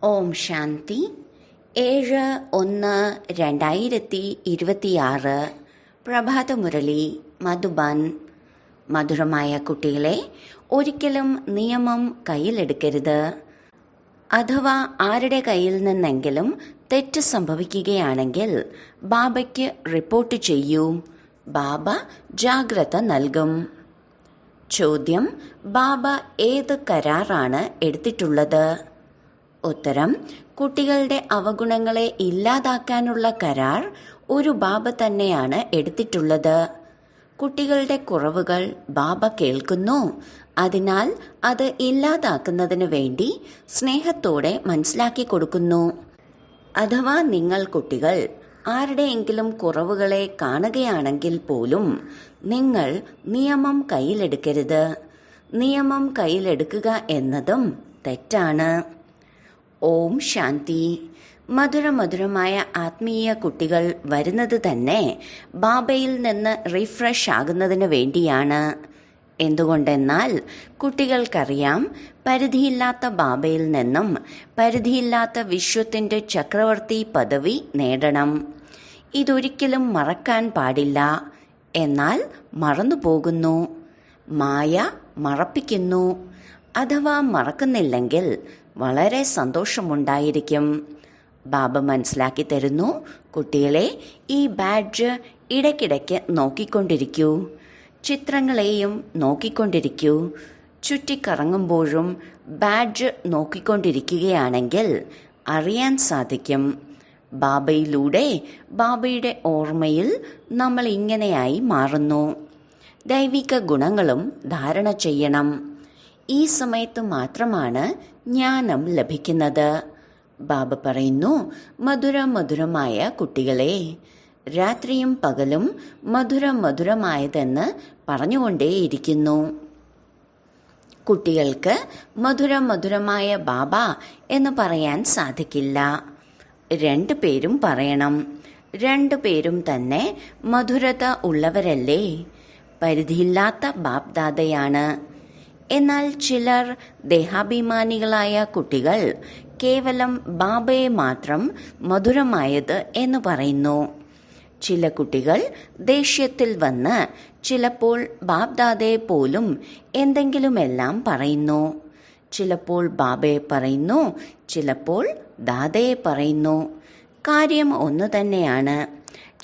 ഓം ശാന്തി 7/1/2026 പ്രഭാതമുരളി മധുബൻ. മധുരമായ കുട്ടികളെ, ഒരിക്കലും നിയമം കയ്യിലെടുക്കരുത്. അഥവാ ആരുടെ കയ്യിൽ നിന്നെങ്കിലും തെറ്റ് സംഭവിക്കുകയാണെങ്കിൽ ബാബയ്ക്ക് റിപ്പോർട്ട് ചെയ്യൂ. ബാബ ജാഗ്രത നൽകും. ചോദ്യം: ബാബ ഏത് കരാറാണ് എടുത്തിട്ടുള്ളത്? ഉത്തരം: കുട്ടികളുടെ അവഗുണങ്ങളെ ഇല്ലാതാക്കാനുള്ള കരാർ ഒരു ബാബ തന്നെയാണ് എടുത്തിട്ടുള്ളത്. കുട്ടികളുടെ കുറവുകൾ ബാബ കേൾക്കുന്നു. അതിനാൽ അത് ഇല്ലാതാക്കുന്നതിന് വേണ്ടി സ്നേഹത്തോടെ മനസ്സിലാക്കി കൊടുക്കുന്നു. അഥവാ നിങ്ങൾ കുട്ടികൾ ആരുടെയെങ്കിലും കുറവുകളെ കാണുകയാണെങ്കിൽ പോലും നിങ്ങൾ നിയമം കയ്യിലെടുക്കരുത്. നിയമം കയ്യിലെടുക്കുക എന്നതും തെറ്റാണ്. ഓം ശാന്തി. മധുരമായ ആത്മീയ കുട്ടികൾ വരുന്നത് തന്നെ ബാബയിൽ നിന്ന് റിഫ്രഷ് ആകുന്നതിന് വേണ്ടിയാണ്. എന്തുകൊണ്ടെന്നാൽ കുട്ടികൾക്കറിയാം, പരിധിയില്ലാത്ത ബാബയിൽ നിന്നും പരിധിയില്ലാത്ത വിശ്വത്തിന്റെ ചക്രവർത്തി പദവി നേടണം. ഇതൊരിക്കലും മറക്കാൻ പാടില്ല. എന്നാൽ മറന്നുപോകുന്നു. മായ മറപ്പിക്കുന്നു. അഥവാ മറക്കുന്നില്ലെങ്കിൽ വളരെ സന്തോഷമുണ്ടായിരിക്കും. ബാബ മനസ്സിലാക്കി തരുന്നു, കുട്ടികളെ, ഈ ബാഡ്ജ് ഇടയ്ക്കിടയ്ക്ക് നോക്കിക്കൊണ്ടിരിക്കൂ. ചിത്രങ്ങളെയും നോക്കിക്കൊണ്ടിരിക്കൂ. ചുറ്റിക്കറങ്ങുമ്പോഴും ബാഡ്ജ് നോക്കിക്കൊണ്ടിരിക്കുകയാണെങ്കിൽ അറിയാൻ സാധിക്കും. ബാബയിലൂടെ ബാബയുടെ ഓർമ്മയിൽ നമ്മൾ ഇങ്ങനെയായി മാറുന്നു. ദൈവിക ഗുണങ്ങളും ധാരണ ചെയ്യണം. ഈ സമയത്ത് മാത്രമാണ് ജ്ഞാനം ലഭിക്കുന്നത്. ബാബ പറയുന്നു, മധുരമായ കുട്ടികളെ, രാത്രിയും പകലും മധുരമായതെന്ന് പറഞ്ഞുകൊണ്ടേയിരിക്കുന്നു. കുട്ടികൾക്ക് മധുരമായ ബാബ എന്ന് പറയാൻ സാധിക്കില്ല. രണ്ടുപേരും പറയണം. രണ്ടുപേരും തന്നെ മധുരത ഉള്ളവരല്ലേ? പരിധിയില്ലാത്ത ബാപ്ദാദയാണ്. എന്നാൽ ചിലർ ദേഹാഭിമാനികളായ കുട്ടികൾ കേവലം ബാബയെ മാത്രം മധുരമായത് എന്ന് പറയുന്നു. ചില കുട്ടികൾ ദേഷ്യത്തിൽ വന്ന് ചിലപ്പോൾ ബാപ്ദാദയെ പോലും എന്തെങ്കിലുമെല്ലാം പറയുന്നു. ചിലപ്പോൾ ബാബയെ പറയുന്നു, ചിലപ്പോൾ ദാദയെ പറയുന്നു. കാര്യം ഒന്നു തന്നെയാണ്.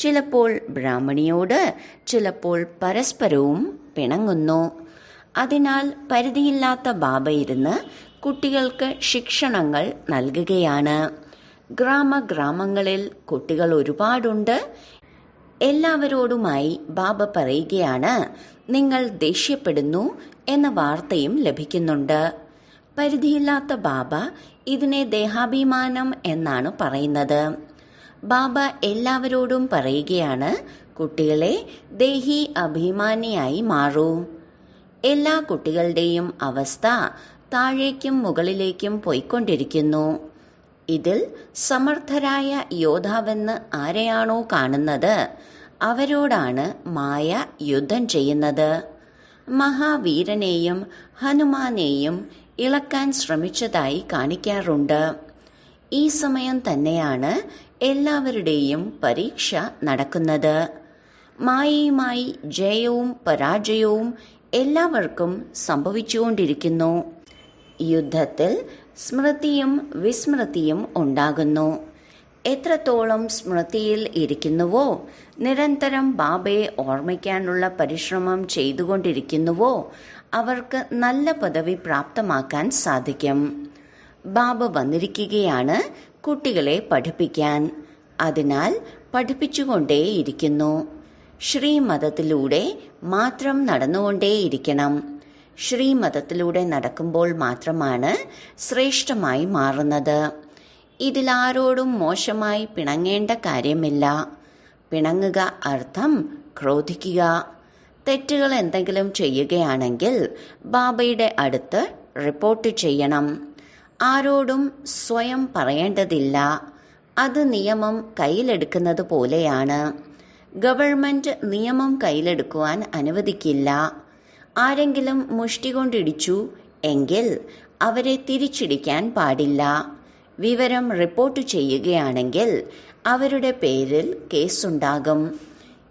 ചിലപ്പോൾ ബ്രാഹ്മണിയോട്, ചിലപ്പോൾ പരസ്പരവും പിണങ്ങുന്നു. അതിനാൽ പരിധിയില്ലാത്ത ബാബ ഇരുന്ന് കുട്ടികൾക്ക് ശിക്ഷണങ്ങൾ നൽകുകയാണ്. ഗ്രാമങ്ങളിൽ കുട്ടികൾ ഒരുപാടുണ്ട്. എല്ലാവരോടുമായി ബാബ പറയുകയാണ്, നിങ്ങൾ ദേഷ്യപ്പെടുന്നു എന്ന വാർത്തയും ലഭിക്കുന്നുണ്ട്. പരിധിയില്ലാത്ത ബാബ ഇതിനെ ദേഹാഭിമാനം എന്നാണ് പറയുന്നത്. ബാബ എല്ലാവരോടും പറയുകയാണ്, കുട്ടികളെ, ദേഹി അഭിമാനിയായി മാറൂ. എല്ലാ കുട്ടികളുടെയും അവസ്ഥ താഴേക്കും മുകളിലേക്കും പോയിക്കൊണ്ടിരിക്കുന്നു. ഇതിൽ സമർത്ഥരായ യോദ്ധാവെന്ന് ആരെയാണോ കാണുന്നത് അവരോടാണ് മായ യുദ്ധം ചെയ്യുന്നത്. മഹാവീരനെയും ഹനുമാനെയും ഇളക്കാൻ ശ്രമിച്ചതായി കാണിക്കാറുണ്ട്. ഈ സമയം തന്നെയാണ് എല്ലാവരുടെയും പരീക്ഷ നടക്കുന്നത്. മായയുമായി ജയവും പരാജയവും എല്ലാവർക്കും സംഭവിച്ചുകൊണ്ടിരിക്കുന്നു. യുദ്ധത്തിൽ സ്മൃതിയും വിസ്മൃതിയും ഉണ്ടാകുന്നു. എത്രത്തോളം സ്മൃതിയിൽ ഇരിക്കുന്നുവോ, നിരന്തരം ബാബയെ ഓർമ്മിക്കാനുള്ള പരിശ്രമം ചെയ്തുകൊണ്ടിരിക്കുന്നുവോ, അവർക്ക് നല്ല പദവി പ്രാപ്തമാക്കാൻ സാധിക്കും. ബാബ വന്നിരിക്കുകയാണ് കുട്ടികളെ പഠിപ്പിക്കാൻ. അതിനാൽ പഠിപ്പിച്ചുകൊണ്ടേയിരിക്കുന്നു. ശ്രീമതത്തിലൂടെ മാത്രം നടന്നുകൊണ്ടേയിരിക്കണം. ശ്രീമതത്തിലൂടെ നടക്കുമ്പോൾ മാത്രമാണ് ശ്രേഷ്ഠമായി മാറുന്നത്. ഇതിലാരോടും മോശമായി പിണങ്ങേണ്ട കാര്യമില്ല. പിണങ്ങുക അർത്ഥം ക്രോധിക്കുക. തെറ്റുകൾ എന്തെങ്കിലും ചെയ്യുകയാണെങ്കിൽ ബാബയുടെ അടുത്ത് റിപ്പോർട്ട് ചെയ്യണം. ആരോടും സ്വയം പറയേണ്ടതില്ല. അത് നിയമം കയ്യിലെടുക്കുന്നത് പോലെയാണ്. ഗവൺമെന്റ് നിയമം കയ്യിലെടുക്കുവാൻ അനുവദിക്കില്ല. ആരെങ്കിലും മുഷ്ടി കൊണ്ടിടിച്ചു എങ്കിൽ അവരെ തിരിച്ചിടിക്കാൻ പാടില്ല. വിവരം റിപ്പോർട്ട് ചെയ്യുകയാണെങ്കിൽ അവരുടെ പേരിൽ കേസുണ്ടാകും.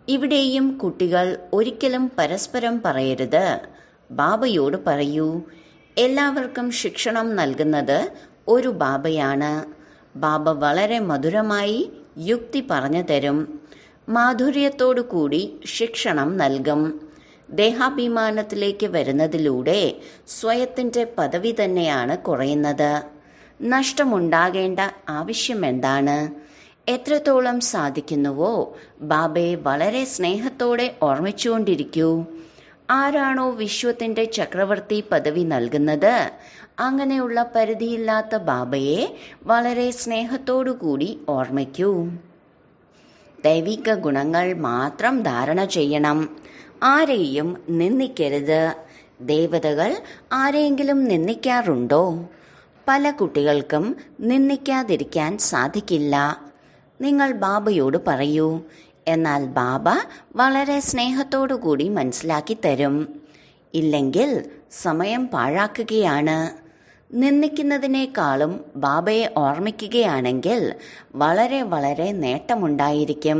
ഇവിടെയും കുട്ടികൾ ഒരിക്കലും പരസ്പരം പറയരുത്. ബാബയോട് പറയൂ. എല്ലാവർക്കും ശിക്ഷണം നൽകുന്നത് ഒരു ബാബയാണ്. ബാബ വളരെ മധുരമായി യുക്തി പറഞ്ഞു തരും. മാധുര്യത്തോടു കൂടി ശിക്ഷണം നൽകും. ദേഹാഭിമാനത്തിലേക്ക് വരുന്നതിലൂടെ സ്വയത്തിൻ്റെ പദവി തന്നെയാണ് കുറയുന്നത്. നഷ്ടമുണ്ടാകേണ്ട ആവശ്യമെന്താണ്? എത്രത്തോളം സാധിക്കുന്നുവോ ബാബയെ വളരെ സ്നേഹത്തോടെ ഓർമ്മിച്ചുകൊണ്ടിരിക്കൂ. ആരാണോ വിശ്വത്തിൻ്റെ ചക്രവർത്തി പദവി നൽകുന്നത്, അങ്ങനെയുള്ള പരിധിയില്ലാത്ത ബാബയെ വളരെ സ്നേഹത്തോടുകൂടി ഓർമ്മിക്കൂ. ദൈവിക ഗുണങ്ങൾ മാത്രം ധാരണ ചെയ്യണം. ആരെയും നിന്ദിക്കരുത്. ദേവതകൾ ആരെയെങ്കിലും നിന്ദിക്കാറുണ്ടോ? പല കുട്ടികൾക്കും നിന്ദിക്കാതിരിക്കാൻ സാധിക്കില്ല. നിങ്ങൾ ബാബയോട് പറയൂ. എന്നാൽ ബാബ വളരെ സ്നേഹത്തോടു കൂടി മനസ്സിലാക്കി തരും. ഇല്ലെങ്കിൽ സമയം പാഴാക്കുകയാണ്. നിന്ദിക്കുന്നതിനേക്കാളും ബാബയെ ഓർമ്മിക്കുകയാണെങ്കിൽ വളരെ വളരെ നേട്ടമുണ്ടായിരിക്കും.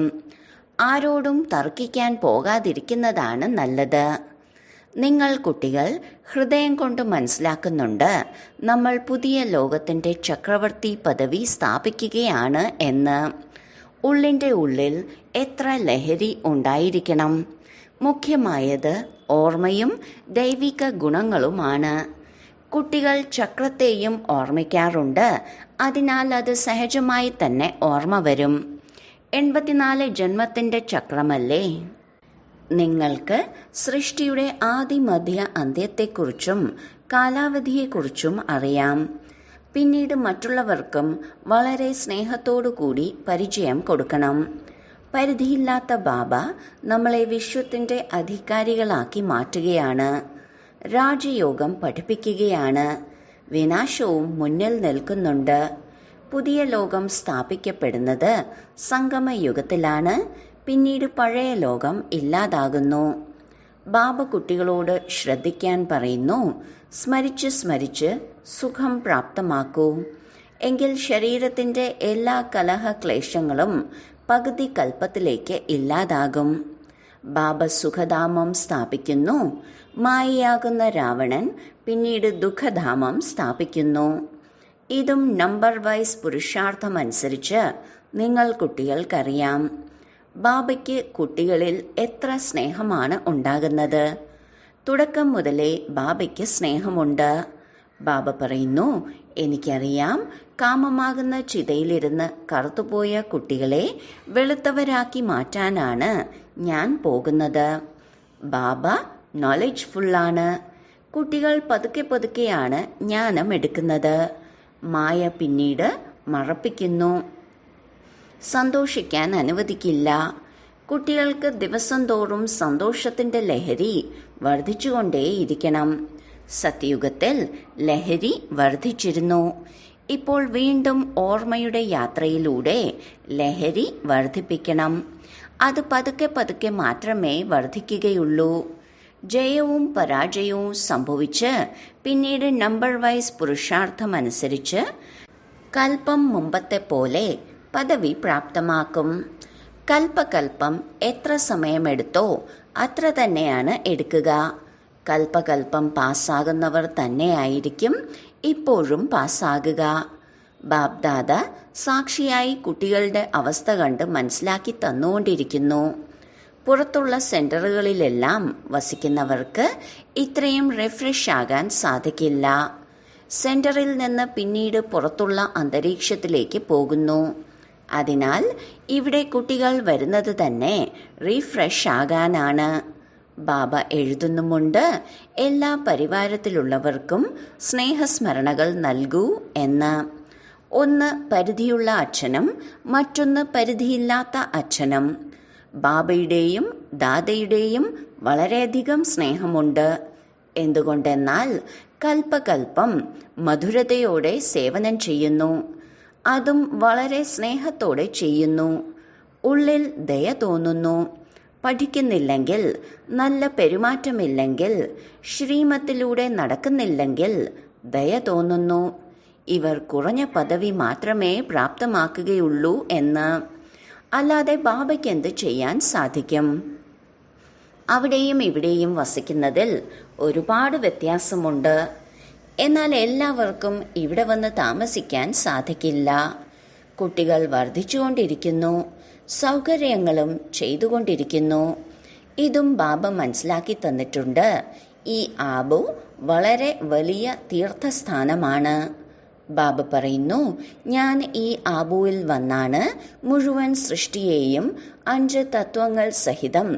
ആരോടും തർക്കിക്കാൻ പോകാതിരിക്കുന്നതാണ് നല്ലത്. നിങ്ങൾ കുട്ടികൾ ഹൃദയം കൊണ്ട് മനസ്സിലാക്കുന്നുണ്ട് നമ്മൾ പുതിയ ലോകത്തിൻ്റെ ചക്രവർത്തി പദവി സ്ഥാപിക്കുകയാണ് എന്ന്. ഉള്ളിൻ്റെ ഉള്ളിൽ എത്ര ലഹരി ഉണ്ടായിരിക്കണം. മുഖ്യമായത് ഓർമ്മയും ദൈവിക ഗുണങ്ങളുമാണ്. കുട്ടികൾ ചക്രത്തെയും ഓർമ്മിക്കാറുണ്ട്. അതിനാൽ അത് സഹജമായി തന്നെ ഓർമ്മ വരും. 84 ജന്മത്തിൻ്റെ ചക്രമല്ലേ. നിങ്ങൾക്ക് സൃഷ്ടിയുടെ ആദിമധ്യ അന്ത്യത്തെക്കുറിച്ചും കാലാവധിയെക്കുറിച്ചും അറിയാം. പിന്നീട് മറ്റുള്ളവർക്കും വളരെ സ്നേഹത്തോടുകൂടി പരിചയം കൊടുക്കണം. പരിധിയില്ലാത്ത ബാബ നമ്മളെ വിശ്വത്തിൻ്റെ അധികാരികളാക്കി മാറ്റുകയാണ്. രാജയോഗം പഠിപ്പിക്കുകയാണ്. വിനാശവും മുന്നിൽ നിൽക്കുന്നുണ്ട്. പുതിയ ലോകം സ്ഥാപിക്കപ്പെടുന്നത് സംഗമയുഗത്തിലാണ്. പിന്നീട് പഴയ ലോകം ഇല്ലാതാകുന്നു. ബാബ കുട്ടികളോട് ശ്രദ്ധിക്കാൻ പറയുന്നു. സ്മരിച്ച് സ്മരിച്ച് സുഖം പ്രാപ്തമാക്കൂ. എങ്കിൽ ശരീരത്തിൻ്റെ എല്ലാ കലഹക്ലേശങ്ങളും പകുതി കൽപ്പത്തിലേക്ക് ഇല്ലാതാകും. ബാബ സുഖധാമം സ്ഥാപിക്കുന്നു. മായയാകുന്ന രാവണൻ പിന്നീട് ദുഃഖധാമം സ്ഥാപിക്കുന്നു. ഇതും നമ്പർ വൈസ് പുരുഷാർത്ഥമനുസരിച്ച് നിങ്ങൾ കുട്ടികൾക്കറിയാം. ബാബയ്ക്ക് കുട്ടികളിൽ എത്ര സ്നേഹമാണ് ഉണ്ടാകുന്നത്. തുടക്കം മുതലേ ബാബയ്ക്ക് സ്നേഹമുണ്ട്. ബാബ പറയുന്നു, എനിക്കറിയാം, കാമമാകുന്ന ചിതയിലിരുന്ന് കറുത്തുപോയ കുട്ടികളെ വെളുത്തവരാക്കി മാറ്റാനാണ് ഞാൻ പോകുന്നത്. ബാബ നോളജ്ഫുള്ളാണ്. കുട്ടികൾ പതുക്കെ പതുക്കെയാണ് ജ്ഞാനം എടുക്കുന്നത്. മായ പിന്നീട് മറപ്പിക്കുന്നു. സന്തോഷിക്കാൻ അനുവദിക്കില്ല. കുട്ടികൾക്ക് ദിവസം തോറും സന്തോഷത്തിൻ്റെ ലഹരി വർദ്ധിച്ചുകൊണ്ടേയിരിക്കണം. സത്യയുഗത്തിൽ ലഹരി വർദ്ധിച്ചിരുന്നു. ഇപ്പോൾ വീണ്ടും ഓർമ്മയുടെ യാത്രയിലൂടെ ലഹരി വർദ്ധിപ്പിക്കണം. അത് പതുക്കെ പതുക്കെ മാത്രമേ വർദ്ധിക്കുകയുള്ളൂ. ജയവും പരാജയവും സംഭവിച്ച് പിന്നീട് നമ്പർ വൈസ് പുരുഷാർത്ഥമനുസരിച്ച് കൽപ്പം മുമ്പത്തെ പോലെ പദവി പ്രാപ്തമാക്കും. കൽപ്പകൽപ്പം എത്ര സമയമെടുത്തോ അത്ര തന്നെയാണ് എടുക്കുക. കൽപ്പകൽപ്പം പാസ്സാകുന്നവർ തന്നെയായിരിക്കും ഇപ്പോഴും പാസ്സാകുക. ബാബ്ദാദ സാക്ഷിയായി കുട്ടികളുടെ അവസ്ഥ കണ്ട് മനസ്സിലാക്കി തന്നുകൊണ്ടിരിക്കുന്നു. പുറത്തുള്ള സെന്ററുകളിലെല്ലാം വസിക്കുന്നവർക്ക് ഇത്രയും റിഫ്രഷ് ആകാൻ സാധിക്കില്ല. സെന്ററിൽ നിന്ന് പിന്നീട് പുറത്തുള്ള അന്തരീക്ഷത്തിലേക്ക് പോകുന്നു. അതിനാൽ ഇവിടെ കുട്ടികൾ വരുന്നത് തന്നെ റീഫ്രഷ് ആകാനാണ്. ബാബ എഴുതുന്നുമുണ്ട്, എല്ലാ പരിവാരത്തിലുള്ളവർക്കും സ്നേഹസ്മരണകൾ നൽകൂ എന്ന്. ഒന്ന് പരിധിയുള്ള അച്ഛനും മറ്റൊന്ന് പരിധിയില്ലാത്ത അച്ഛനും. ബാബയുടെയും ദാദയുടെയും വളരെയധികം സ്നേഹമുണ്ട്. എന്തുകൊണ്ടെന്നാൽ കൽപ്പകൽപ്പം മധുരതയോടെ സേവനം ചെയ്യുന്നു. അതും വളരെ സ്നേഹത്തോടെ ചെയ്യുന്നു. ഉള്ളിൽ ദയ തോന്നുന്നു. പഠിക്കുന്നില്ലെങ്കിൽ, നല്ല പെരുമാറ്റമില്ലെങ്കിൽ, ശ്രീമത്തിലൂടെ നടക്കുന്നില്ലെങ്കിൽ ദയ തോന്നുന്നു. ഇവർ കുറഞ്ഞ പദവി മാത്രമേ പ്രാപ്തമാക്കുകയുള്ളൂ എന്ന്. അല്ലാതെ ബാബയ്ക്ക് എന്ത് ചെയ്യാൻ സാധിക്കും? അവിടെയും ഇവിടെയും വസിക്കുന്നതിൽ ഒരുപാട് വ്യത്യാസമുണ്ട്. എന്നാൽ എല്ലാവർക്കും ഇവിടെ വന്ന് താമസിക്കാൻ സാധിക്കില്ല. കുട്ടികൾ വർദ്ധിച്ചുകൊണ്ടിരിക്കുന്നു, സൗകര്യങ്ങളും ചെയ്തുകൊണ്ടിരിക്കുന്നു. ഇതും ബാബ മനസ്സിലാക്കി തന്നിട്ടുണ്ട്. ഈ ആബു വളരെ വലിയ തീർത്ഥസ്ഥാനമാണ്. ബാബ പറയുന്നു, ഞാൻ ഈ ആബുവിൽ വന്നാണ് മുഴുവൻ സൃഷ്ടിയെയും 5 തത്വങ്ങൾ സഹിതം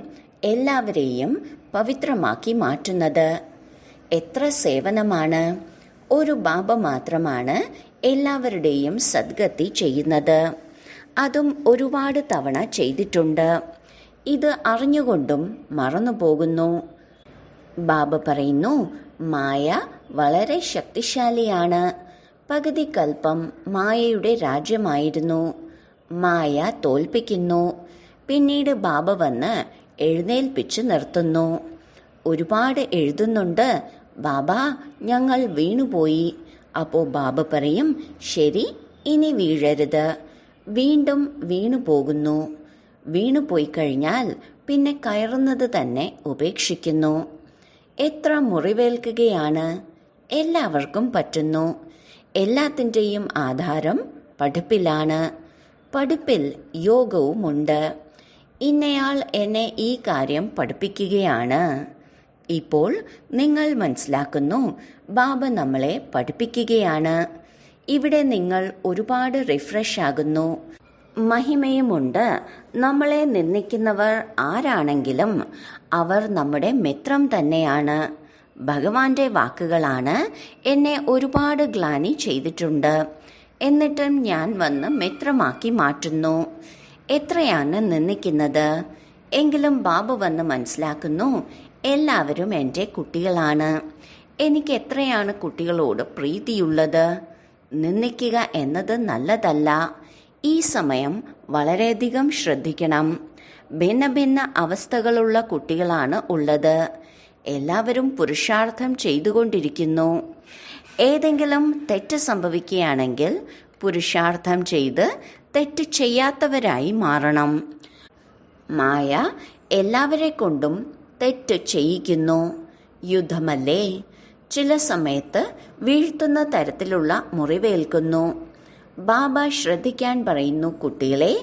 എല്ലാവരെയും പവിത്രമാക്കി മാറ്റുന്നത്. എത്ര സേവനമാണ്! ഒരു ബാബ മാത്രമാണ് എല്ലാവരുടെയും സദ്ഗതി ചെയ്യുന്നത്. അതും ഒരുപാട് തവണ ചെയ്തിട്ടുണ്ട്. ഇത് അറിഞ്ഞുകൊണ്ടും മറന്നുപോകുന്നു. ബാബ പറയുന്നു, മായ വളരെ ശക്തിശാലിയാണ്. പകുതി കൽപ്പം മായയുടെ രാജ്യമായിരുന്നു. മായ തോൽപ്പിക്കുന്നു. പിന്നീട് ബാബ വന്ന് എഴുന്നേൽപ്പിച്ച് നിർത്തുന്നു. ഒരുപാട് എഴുതുന്നുണ്ട്, ബാബ ഞങ്ങൾ വീണുപോയി. അപ്പോൾ ബാബ പറയും, ശരി, ഇനി വീഴരുത്. വീണ്ടും വീണു പോകുന്നു. വീണുപോയി കഴിഞ്ഞാൽ പിന്നെ കയറുന്നത് തന്നെ ഉപേക്ഷിക്കുന്നു. എത്ര മുറിവേൽക്കുകയാണ്! എല്ലാവർക്കും പറ്റുന്നു. എല്ലാത്തിൻ്റെയും ആധാരം പഠിപ്പിലാണ്. പഠിപ്പിൽ യോഗവുമുണ്ട്. ഇന്നയാൾ എന്നെ ഈ കാര്യം പഠിപ്പിക്കുകയാണ്. ഇപ്പോൾ നിങ്ങൾ മനസ്സിലാക്കുന്നു, ബാബ നമ്മളെ പഠിപ്പിക്കുകയാണ്. ഇവിടെ നിങ്ങൾ ഒരുപാട് റിഫ്രഷ് ആകുന്നു. മഹിമയുമുണ്ട്. നമ്മളെ നിന്ദിക്കുന്നവർ ആരാണെങ്കിലും അവർ നമ്മുടെ മിത്രം തന്നെയാണ്. ഭഗവാന്റെ വാക്കുകളാണ്, എന്നെ ഒരുപാട് ഗ്ലാനി ചെയ്തിട്ടുണ്ട്, എന്നിട്ടും ഞാൻ വന്ന് മിത്രമാക്കി മാറ്റുന്നു. എത്രയാണ് നിന്ദിക്കുന്നത്? എങ്കിലും ബാബ വന്ന് മനസ്സിലാക്കുന്നു, എല്ലാവരും എൻ്റെ കുട്ടികളാണ്. എനിക്ക് എത്രയാണ് കുട്ടികളോട് പ്രീതിയുള്ളത്. നിന്ദിക്കുക എന്നത് നല്ലതല്ല. ഈ സമയം വളരെയധികം ശ്രദ്ധിക്കണം. ഭിന്ന ഭിന്ന അവസ്ഥകളുള്ള കുട്ടികളാണ് ഉള്ളത്. എല്ലാവരും പുരുഷാർത്ഥം ചെയ്തുകൊണ്ടിരിക്കുന്നു. ഏതെങ്കിലും തെറ്റ് സംഭവിക്കുകയാണെങ്കിൽ പുരുഷാർത്ഥം ചെയ്ത് തെറ്റ് ചെയ്യാത്തവരായി മാറണം. മായ എല്ലാവരെ കൊണ്ടും തെറ്റ് ചെയ്യിക്കുന്നു. യുദ്ധമല്ലേ? ചില സമയത്ത് വീഴ്ത്തുന്ന തരത്തിലുള്ള മുറിവേൽക്കുന്നു. ബാബ ശ്രദ്ധിക്കാൻ പറയുന്നു, കുട്ടികളെ,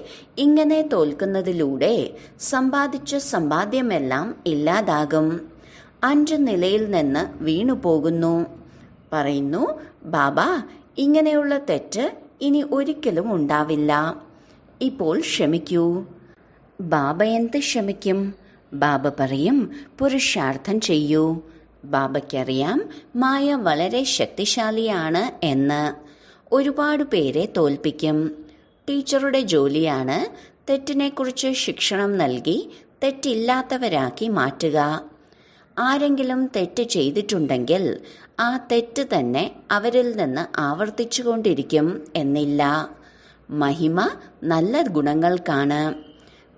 ഇങ്ങനെ തോൽക്കുന്നതിലൂടെ സമ്പാദിച്ച സമ്പാദ്യമെല്ലാം ഇല്ലാതാകും. 5 നിലയിൽ നിന്ന് വീണുപോകുന്നു. പറയുന്നു, ബാബ ഇങ്ങനെയുള്ള തെറ്റ് ഇനി ഒരിക്കലും ഉണ്ടാവില്ല. ഇപ്പോൾ ക്ഷമിക്കൂ. ബാബ എന്ത് ക്ഷമിക്കും? ബാബ പറയും, പുരുഷാർത്ഥം ചെയ്യൂ. ബാബയ്ക്കറിയാം മായ വളരെ ശക്തിശാലിയാണ് എന്ന്. ഒരുപാട് പേരെ തോൽപ്പിക്കും. ടീച്ചറുടെ ജോലിയാണ് തെറ്റിനെക്കുറിച്ച് ശിക്ഷണം നൽകി തെറ്റില്ലാത്തവരാക്കി മാറ്റുക. ആരെങ്കിലും തെറ്റ് ചെയ്തിട്ടുണ്ടെങ്കിൽ ആ തെറ്റ് തന്നെ അവരിൽ നിന്ന് ആവർത്തിച്ചുകൊണ്ടിരിക്കും എന്നില്ല. മഹിമ നല്ല ഗുണങ്ങൾക്കാണ്.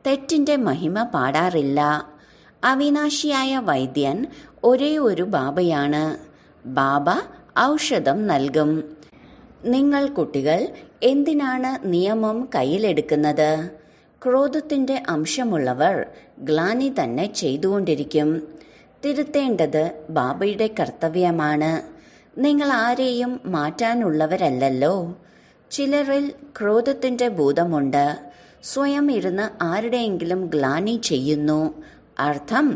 തെറ്റിൻ്റെ മഹിമ പാടാറില്ല. അവിനാശിയായ വൈദ്യൻ ഒരേ ഒരു ബാബയാണ്. ബാബ ഔഷധം നൽകും. നിങ്ങൾ കുട്ടികൾ എന്തിനാണ് നിയമം കയ്യിലെടുക്കുന്നത്? ക്രോധത്തിൻ്റെ അംശമുള്ളവർ ഗ്ലാനി തന്നെ ചെയ്തുകൊണ്ടിരിക്കും. തിരുത്തേണ്ടത് ബാബയുടെ കർത്തവ്യമാണ്. നിങ്ങൾ ആരെയും മാറ്റാനുള്ളവരല്ലല്ലോ. ചിലരിൽ ക്രോധത്തിൻ്റെ ഭൂതമുണ്ട്. സ്വയം ഇരുന്ന് ആരുടെയെങ്കിലും ഗ്ലാനി ചെയ്യുന്നു. അർത്ഥം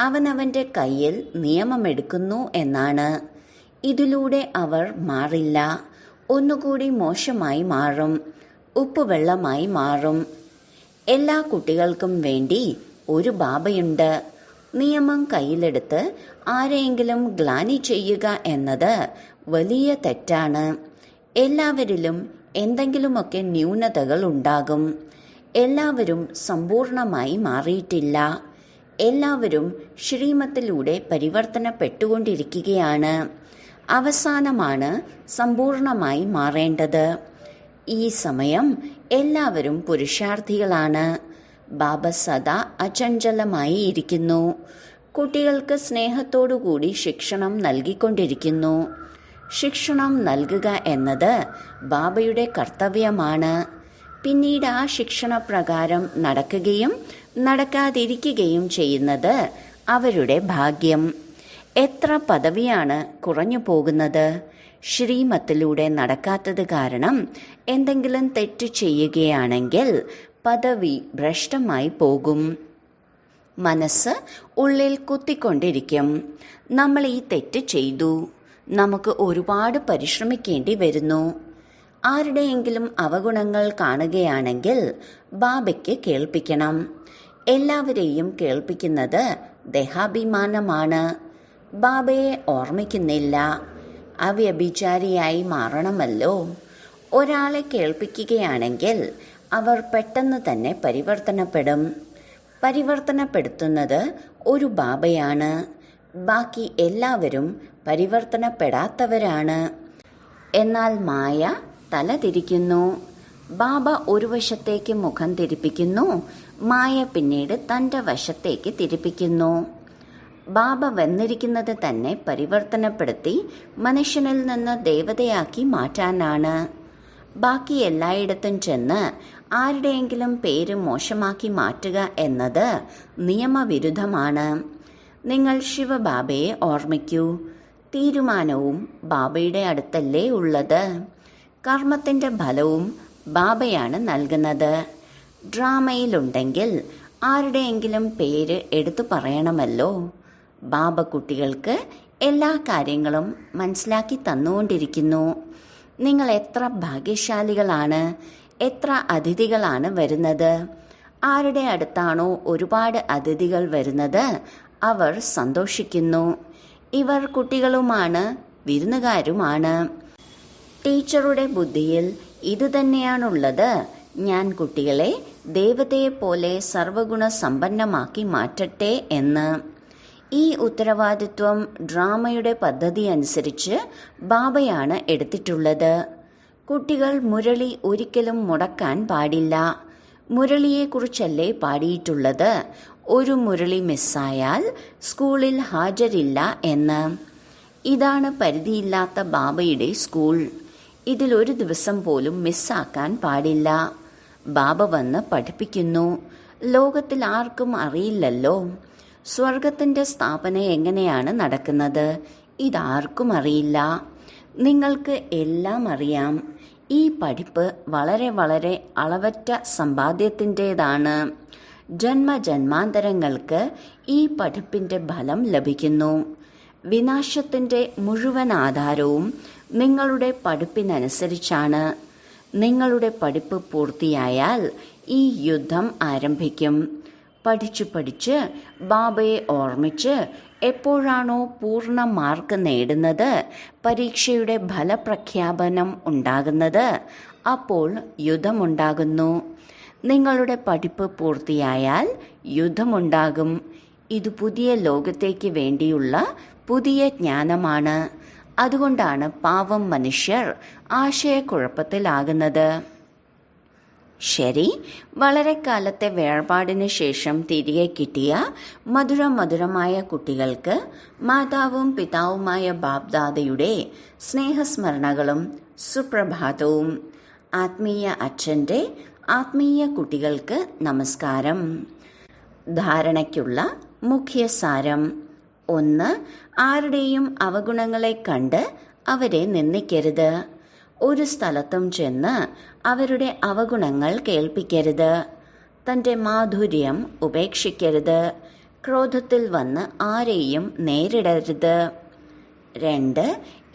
അവനവൻ്റെ കയ്യിൽ നിയമമെടുക്കുന്നു എന്നാണ്. ഇതിലൂടെ അവർ മാറില്ല. ഒന്നുകൂടി മോശമായി മാറും. ഉപ്പുവെള്ളമായി മാറും. എല്ലാ കുട്ടികൾക്കും വേണ്ടി ഒരു ബാബയുണ്ട്. നിയമം കയ്യിലെടുത്ത് ആരെയെങ്കിലും ഗ്ലാനി ചെയ്യുക എന്നത് വലിയ തെറ്റാണ്. എല്ലാവരിലും എന്തെങ്കിലുമൊക്കെ ന്യൂനതകൾ ഉണ്ടാകും. എല്ലാവരും സമ്പൂർണമായി മാറിയിട്ടില്ല. എല്ലാവരും ശ്രീമത്തിലൂടെ പരിവർത്തനപ്പെട്ടുകൊണ്ടിരിക്കുകയാണ്. അവസാനമാണ് സമ്പൂർണമായി മാറേണ്ടത്. ഈ സമയം എല്ലാവരും പുരുഷാർത്ഥികളാണ്. ബാബ സദാ അചഞ്ചലമായി ഇരിക്കുന്നു. കുട്ടികൾക്ക് സ്നേഹത്തോടുകൂടി ശിക്ഷണം നൽകിക്കൊണ്ടിരിക്കുന്നു. ശിക്ഷണം നൽകുക എന്നത് ബാബയുടെ കർത്തവ്യമാണ്. പിന്നീട് ആ ശിക്ഷണപ്രകാരം നടക്കുകയും നടക്കാതിരിക്കുകയും ചെയ്യുന്നത് അവരുടെ ഭാഗ്യം. എത്ര പദവിയാണ് കുറഞ്ഞു പോകുന്നത്. ശ്രീമത്തിലൂടെ നടക്കാത്തത് കാരണം എന്തെങ്കിലും തെറ്റ് ചെയ്യുകയാണെങ്കിൽ പദവി ഭ്രഷ്ടമായി പോകും. മനസ്സ് ഉള്ളിൽ കുത്തിക്കൊണ്ടിരിക്കും. നമ്മൾ ഈ തെറ്റ് ചെയ്തു, നമുക്ക് ഒരുപാട് പരിശ്രമിക്കേണ്ടി വരുന്നു. ആരുടെയെങ്കിലും അവഗുണങ്ങൾ കാണുകയാണെങ്കിൽ ബാബയ്ക്ക് കേൾപ്പിക്കണം. എല്ലാവരെയും കേൾപ്പിക്കുന്നത് ദേഹാഭിമാനമാണ്. ബാബയെ ഓർമ്മിക്കുന്നില്ല. അവ്യഭിചാരിയായി മാറണമല്ലോ. ഒരാളെ കേൾപ്പിക്കുകയാണെങ്കിൽ അവർ പെട്ടെന്ന് തന്നെ പരിവർത്തനപ്പെടും. പരിവർത്തനപ്പെടുത്തുന്നത് ഒരു ബാബയാണ്. ബാക്കി എല്ലാവരും പരിവർത്തനപ്പെടാത്തവരാണ്. എന്നാൽ മായ തല തിരിക്കുന്നു. ബാബ ഒരു വശത്തേക്ക് മുഖം തിരിപ്പിക്കുന്നു, മായ പിന്നീട് തൻ്റെ വശത്തേക്ക് തിരിപ്പിക്കുന്നു. ബാബ വന്നിരിക്കുന്നത് തന്നെ പരിവർത്തനപ്പെടുത്തി മനുഷ്യനിൽ നിന്ന് ദേവതയാക്കി മാറ്റാനാണ്. ബാക്കി എല്ലായിടത്തും ചെന്ന് ആരുടെയെങ്കിലും പേര് മോശമാക്കി മാറ്റുക എന്നത് നിയമവിരുദ്ധമാണ്. നിങ്ങൾ ശിവബാബയെ ഓർമ്മിക്കൂ. തീരുമാനവും ബാബയുടെ അടുത്തല്ലേ ഉള്ളത്. കർമ്മത്തിൻ്റെ ഫലവും ബാബയാണ് നൽകുന്നത്. ഡ്രാമയിലുണ്ടെങ്കിൽ ആരുടെയെങ്കിലും പേര് എടുത്തു പറയണമല്ലോ. ബാബ കുട്ടികൾക്ക് എല്ലാ കാര്യങ്ങളും മനസ്സിലാക്കി തന്നുകൊണ്ടിരിക്കുന്നു. നിങ്ങൾ എത്ര ഭാഗ്യശാലികളാണ്. എത്ര അതിഥികളാണ് വരുന്നത്. ആരുടെ അടുത്താണോ ഒരുപാട് അതിഥികൾ വരുന്നത് അവർ സന്തോഷിക്കുന്നു. ഇവർ കുട്ടികളുമാണ്, വിരുന്നുകാരുമാണ്. ടീച്ചറുടെ ബുദ്ധിയിൽ ഇതുതന്നെയാണുള്ളത്. ഞാൻ കുട്ടികളെ ദേവതയെപ്പോലെ സർവഗുണ സമ്പന്നമാക്കി മാറ്റട്ടെ എന്ന്. ഈ ഉത്തരവാദിത്വം ഡ്രാമയുടെ പദ്ധതി അനുസരിച്ച് ബാബയാണ് എടുത്തിട്ടുള്ളത്. കുട്ടികൾ മുരളി ഒരിക്കലും മുടക്കാൻ പാടില്ല. മുരളിയെക്കുറിച്ചല്ലേ പാടിയിട്ടുള്ളത്, ഒരു മുരളി മിസ്സായാൽ സ്കൂളിൽ ഹാജരില്ല എന്ന്. ഇതാണ് പരിധിയില്ലാത്ത ബാബയുടെ സ്കൂൾ. ഇതിലൊരു ദിവസം പോലും മിസ്സാക്കാൻ പാടില്ല. ബാബ വന്ന് പഠിപ്പിക്കുന്നു. ലോകത്തിൽ ആർക്കും അറിയില്ലല്ലോ സ്വർഗത്തിൻ്റെ സ്ഥാപന എങ്ങനെയാണ് നടക്കുന്നത്. ഇതാർക്കും അറിയില്ല. നിങ്ങൾക്ക് എല്ലാം അറിയാം. ഈ പഠിപ്പ് വളരെ വളരെ അളവറ്റ സമ്പാദ്യത്തിൻ്റെതാണ്. ജന്മജന്മാന്തരങ്ങൾക്ക് ഈ പഠിപ്പിൻ്റെ ഫലം ലഭിക്കുന്നു. വിനാശത്തിൻ്റെ മുഴുവൻ ആധാരവും നിങ്ങളുടെ പഠിപ്പിനനുസരിച്ചാണ്. നിങ്ങളുടെ പഠിപ്പ് പൂർത്തിയായാൽ ഈ യുദ്ധം ആരംഭിക്കും. പഠിച്ചു പഠിച്ച് ബാബയെ ഓർമ്മിച്ച് എപ്പോഴാണോ പൂർണ്ണ മാർക്ക് നേടുന്നത്, പരീക്ഷയുടെ ഫലപ്രഖ്യാപനം ഉണ്ടാകുന്നത്, അപ്പോൾ യുദ്ധമുണ്ടാകുന്നു. നിങ്ങളുടെ പഠിപ്പ് പൂർത്തിയായാൽ യുദ്ധമുണ്ടാകും. ഇത് പുതിയ ലോകത്തേക്ക് വേണ്ടിയുള്ള പുതിയ ജ്ഞാനമാണ്. അതുകൊണ്ടാണ് പാവം മനുഷ്യർ ആശയക്കുഴപ്പത്തിലാകുന്നത്. ശരി, വളരെ കാലത്തെ വേർപാടിന് ശേഷം തിരികെ കിട്ടിയ മധുരമധുരമായ കുട്ടികൾക്ക് മാതാവും പിതാവുമായ ബാബ്ദാദയുടെ സ്നേഹസ്മരണകളും സുപ്രഭാതവും. ആത്മീയ അച്ഛൻ്റെ ആത്മീയ കുട്ടികൾക്ക് നമസ്കാരം. ധാരണയ്ക്കുള്ള മുഖ്യസാരം: 1. ആരുടെയും അവഗുണങ്ങളെ കണ്ട് അവരെ നിന്ദിക്കരുത്. ഒരു സ്ഥലത്തും ചെന്ന് അവരുടെ അവഗുണങ്ങൾ കേൾപ്പിക്കരുത്. തൻ്റെ മാധുര്യം ഉപേക്ഷിക്കരുത്. ക്രോധത്തിൽ വന്ന് ആരെയും നേരിടരുത്. 2.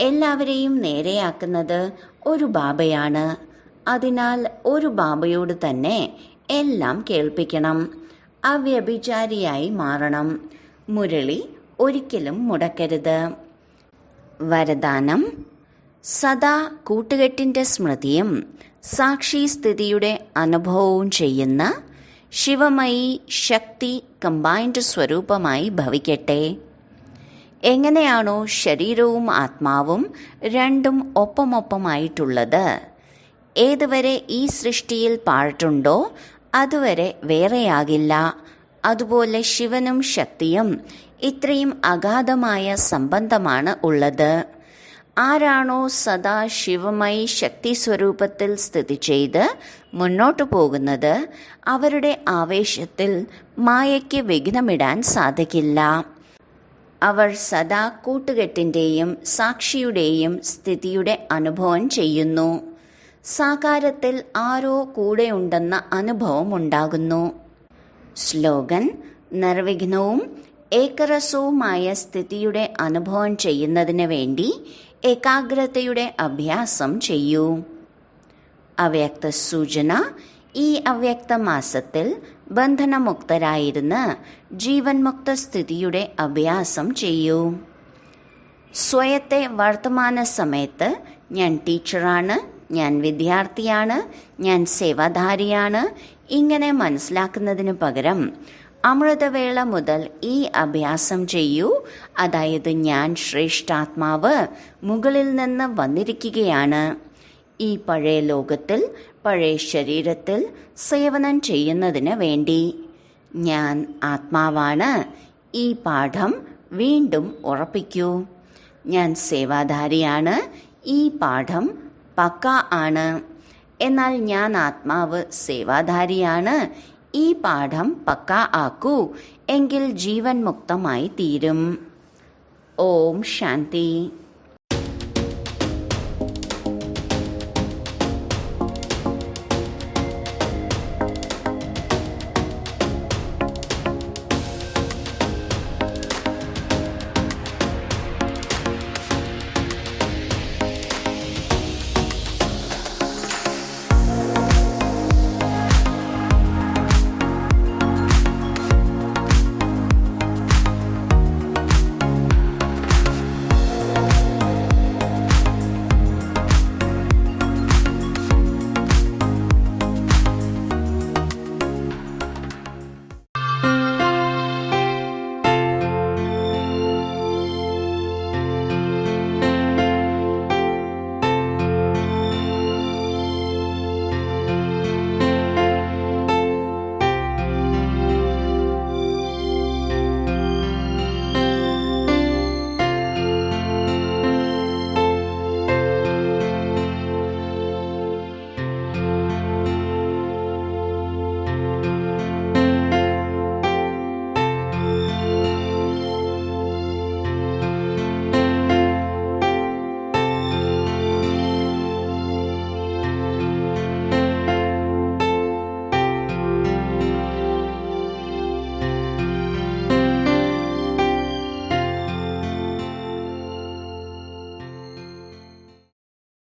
എല്ലാവരെയും നേരെയാക്കുന്നത് ഒരു ബാബയാണ്. അതിനാൽ ഒരു ബാബയോട് തന്നെ എല്ലാം കേൾപ്പിക്കണം. അവ്യഭിചാരിയായി മാറണം. മുരളി ഒരിക്കലും മുടക്കരുത്. വരദാനം: സദാ കൂട്ടുകെട്ടിൻ്റെ സ്മൃതിയും സാക്ഷിസ്ഥിതിയുടെ അനുഭവവും ചെയ്യുന്ന ശിവമയി ശക്തി കമ്പൈൻഡ് സ്വരൂപമായി ഭവിക്കട്ടെ. എങ്ങനെയാണോ ശരീരവും ആത്മാവും രണ്ടും ഒപ്പമൊപ്പമായിട്ടുള്ളത്, ഏതുവരെ ഈ സൃഷ്ടിയിൽ പാർട്ടുണ്ടോ അതുവരെ വേറെയാകില്ല. അതുപോലെ ശിവനും ശക്തിയും ഇത്രയും അഗാധമായ സംബന്ധമാണ് ഉള്ളത്. ആരാണോ സദാ ശിവമയി ശക്തി സ്വരൂപത്തിൽ സ്ഥിതി ചെയ്ത് മുന്നോട്ടു പോകുന്നത്, അവരുടെ ആവേശത്തിൽ മായയ്ക്ക് വിഘ്നമിടാൻ സാധിക്കില്ല. അവർ സദാ കൂട്ടുകെട്ടിൻ്റെയും സാക്ഷിയുടെയും സ്ഥിതിയുടെ അനുഭവം ചെയ്യുന്നു. സാകാരത്തിൽ ആരോ കൂടെയുണ്ടെന്ന അനുഭവം ഉണ്ടാകുന്നു. സ്ലോഗൻ: നിർവിഘ്നവും ഏകരസവുമായ സ്ഥിതിയുടെ അനുഭവം ചെയ്യുന്നതിന് വേണ്ടി ഏകാഗ്രതയുടെ അഭ്യാസം ചെയ്യൂ. അവ്യക്ത സൂചന: ഈ അവ്യക്ത മാസത്തിൽ ബന്ധനമുക്തരായിരുന്ന് ജീവൻ മുക്ത സ്ഥിതിയുടെ അഭ്യാസം ചെയ്യൂ. സ്വയത്തെ വർത്തമാന സമയത്ത് ഞാൻ ടീച്ചറാണ്, ഞാൻ വിദ്യാർത്ഥിയാണ്, ഞാൻ സേവാധാരിയാണ് ഇങ്ങനെ മനസ്സിലാക്കുന്നതിന് പകരം അമൃതവേള മുതൽ ഈ അഭ്യാസം ചെയ്യൂ. അതായത് ഞാൻ ശ്രേഷ്ഠാത്മാവ് മുകളിൽ നിന്ന് വന്നിരിക്കുകയാണ്. ഈ പഴയ ലോകത്തിൽ പഴയ ശരീരത്തിൽ സേവനം ചെയ്യുന്നതിന് വേണ്ടി. ഞാൻ ആത്മാവാണ്. ഈ പാഠം വീണ്ടും ഉറപ്പിക്കൂ. ഞാൻ സേവാധാരിയാണ്. ഈ പാഠം പക്ക ആണ്. എന്നാൽ ഞാൻ ആത്മാവ് സേവാധാരിയാണ്. ഈ പാഠം പക്ക ആക്കൂ. എങ്കിൽ ജീവൻ മുക്തമായി തീരും. ഓം ശാന്തി.